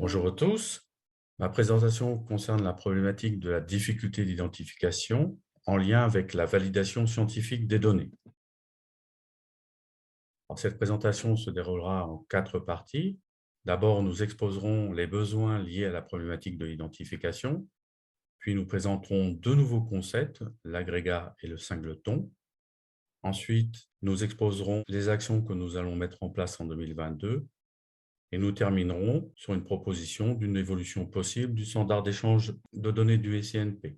Bonjour à tous. Ma présentation concerne la problématique de la difficulté d'identification en lien avec la validation scientifique des données. Alors, cette présentation se déroulera en 4 parties. D'abord, nous exposerons les besoins liés à la problématique de l'identification, puis nous présenterons deux nouveaux concepts, l'agrégat et le singleton. Ensuite, nous exposerons les actions que nous allons mettre en place en 2022. Et nous terminerons sur une proposition d'une évolution possible du standard d'échange de données du SINP.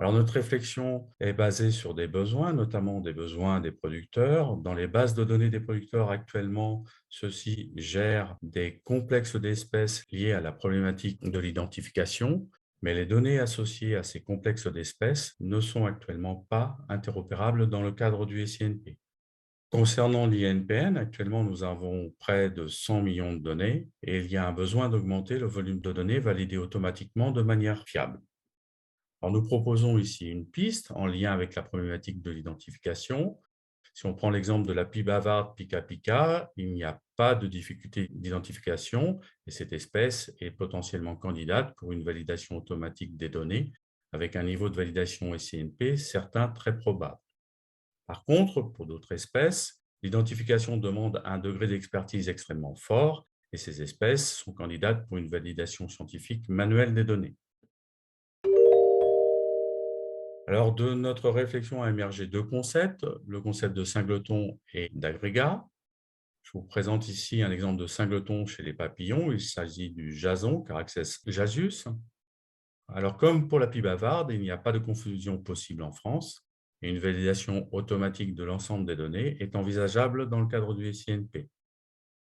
Alors, notre réflexion est basée sur des besoins, notamment des besoins des producteurs. Dans les bases de données des producteurs actuellement, ceux-ci gèrent des complexes d'espèces liés à la problématique de l'identification, mais les données associées à ces complexes d'espèces ne sont actuellement pas interopérables dans le cadre du SINP. Concernant l'INPN, actuellement, nous avons près de 100 millions de données et il y a un besoin d'augmenter le volume de données validées automatiquement de manière fiable. Alors, nous proposons ici une piste en lien avec la problématique de l'identification. Si on prend l'exemple de la pie bavarde Pika Pika, il n'y a pas de difficulté d'identification et cette espèce est potentiellement candidate pour une validation automatique des données avec un niveau de validation SINP certain très probable. Par contre, pour d'autres espèces, l'identification demande un degré d'expertise extrêmement fort et ces espèces sont candidates pour une validation scientifique manuelle des données. Alors, de notre réflexion a émergé deux concepts, le concept de singleton et d'agrégat. Je vous présente ici un exemple de singleton chez les papillons. Il s'agit du jason, Caraxes jasius. Alors, comme pour la pie bavarde, il n'y a pas de confusion possible en France et une validation automatique de l'ensemble des données est envisageable dans le cadre du SINP.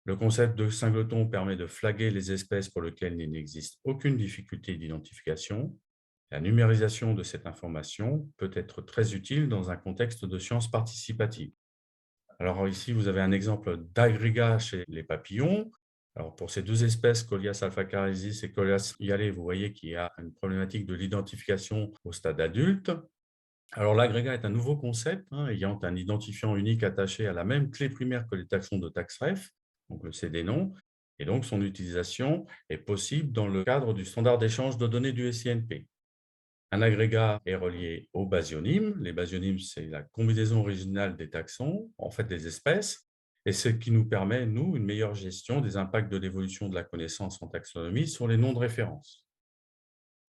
Le concept de singleton permet de flaguer les espèces pour lesquelles il n'existe aucune difficulté d'identification. La numérisation de cette information peut être très utile dans un contexte de sciences participatives. Alors ici, vous avez un exemple d'agrégat chez les papillons. Alors pour ces deux espèces, Colias alphacarensis et Colias hyalei, vous voyez qu'il y a une problématique de l'identification au stade adulte. Alors l'agrégat est un nouveau concept ayant un identifiant unique attaché à la même clé primaire que les taxons de taxref, donc le CD-nom, et donc son utilisation est possible dans le cadre du standard d'échange de données du SINP. Un agrégat est relié aux basionymes. Les basionymes, c'est la combinaison originale des taxons, en fait des espèces, et ce qui nous permet, nous, une meilleure gestion des impacts de l'évolution de la connaissance en taxonomie sur les noms de référence.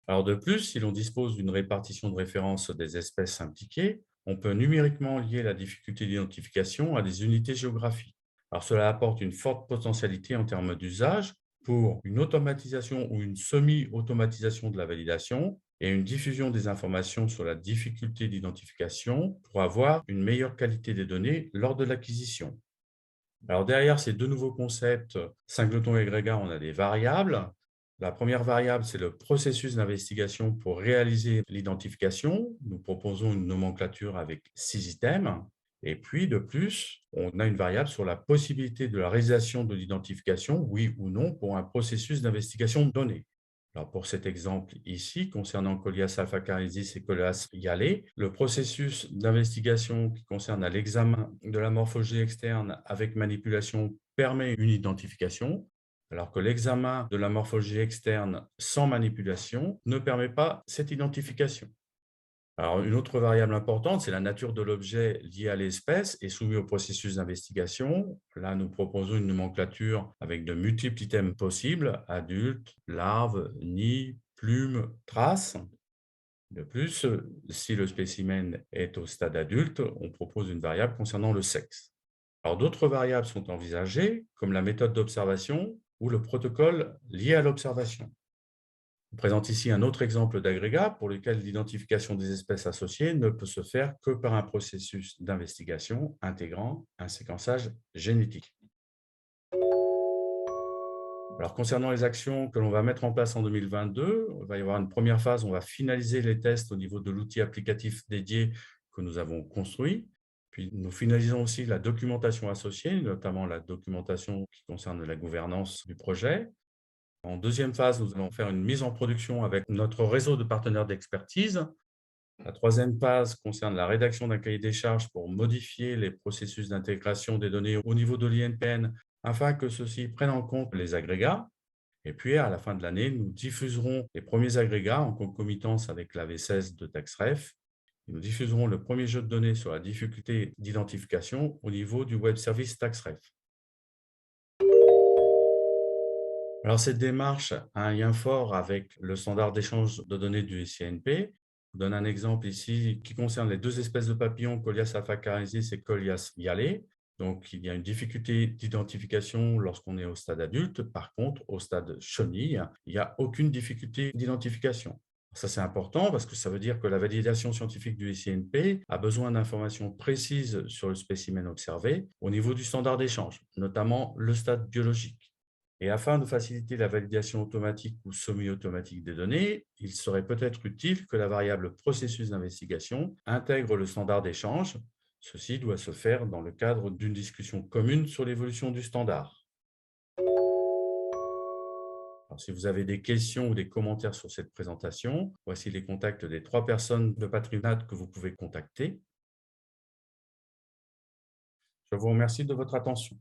Alors de plus, si l'on dispose d'une répartition de référence des espèces impliquées, on peut numériquement lier la difficulté d'identification à des unités géographiques. Alors cela apporte une forte potentialité en termes d'usage pour une automatisation ou une semi-automatisation de la validation et une diffusion des informations sur la difficulté d'identification pour avoir une meilleure qualité des données lors de l'acquisition. Alors derrière ces deux nouveaux concepts, singleton et agrégat, on a des variables. La première variable, c'est le processus d'investigation pour réaliser l'identification. Nous proposons une nomenclature avec 6 items. Et puis, de plus, on a une variable sur la possibilité de la réalisation de l'identification, oui ou non, pour un processus d'investigation de données. Alors pour cet exemple ici, concernant Colias alphacarensis et Colias hyalei, le processus d'investigation qui concerne l'examen de la morphologie externe avec manipulation permet une identification, alors que l'examen de la morphologie externe sans manipulation ne permet pas cette identification. Alors, une autre variable importante, c'est la nature de l'objet lié à l'espèce et soumis au processus d'investigation. Là, nous proposons une nomenclature avec de multiples items possibles, adultes, larves, nid, plumes, traces. De plus, si le spécimen est au stade adulte, on propose une variable concernant le sexe. Alors, d'autres variables sont envisagées, comme la méthode d'observation ou le protocole lié à l'observation. Je présente ici un autre exemple d'agrégat pour lequel l'identification des espèces associées ne peut se faire que par un processus d'investigation intégrant un séquençage génétique. Alors, concernant les actions que l'on va mettre en place en 2022, il va y avoir une première phase, on va finaliser les tests au niveau de l'outil applicatif dédié que nous avons construit. Puis, nous finalisons aussi la documentation associée, notamment la documentation qui concerne la gouvernance du projet. En deuxième phase, nous allons faire une mise en production avec notre réseau de partenaires d'expertise. La troisième phase concerne la rédaction d'un cahier des charges pour modifier les processus d'intégration des données au niveau de l'INPN afin que ceux-ci prennent en compte les agrégats. Et puis, à la fin de l'année, nous diffuserons les premiers agrégats en concomitance avec la V16 de TaxRef. Et nous diffuserons le premier jeu de données sur la difficulté d'identification au niveau du web service TaxRef. Alors, cette démarche a un lien fort avec le standard d'échange de données du SINP. Je vous donne un exemple ici qui concerne les deux espèces de papillons, Colias afacarensis et Colias yale. Donc, il y a une difficulté d'identification lorsqu'on est au stade adulte. Par contre, au stade chenille, il n'y a aucune difficulté d'identification. Ça, c'est important parce que ça veut dire que la validation scientifique du SINP a besoin d'informations précises sur le spécimen observé au niveau du standard d'échange, notamment le stade biologique. Et afin de faciliter la validation automatique ou semi-automatique des données, il serait peut-être utile que la variable processus d'investigation intègre le standard d'échange. Ceci doit se faire dans le cadre d'une discussion commune sur l'évolution du standard. Alors, si vous avez des questions ou des commentaires sur cette présentation, voici les contacts des 3 personnes de Patronat que vous pouvez contacter. Je vous remercie de votre attention.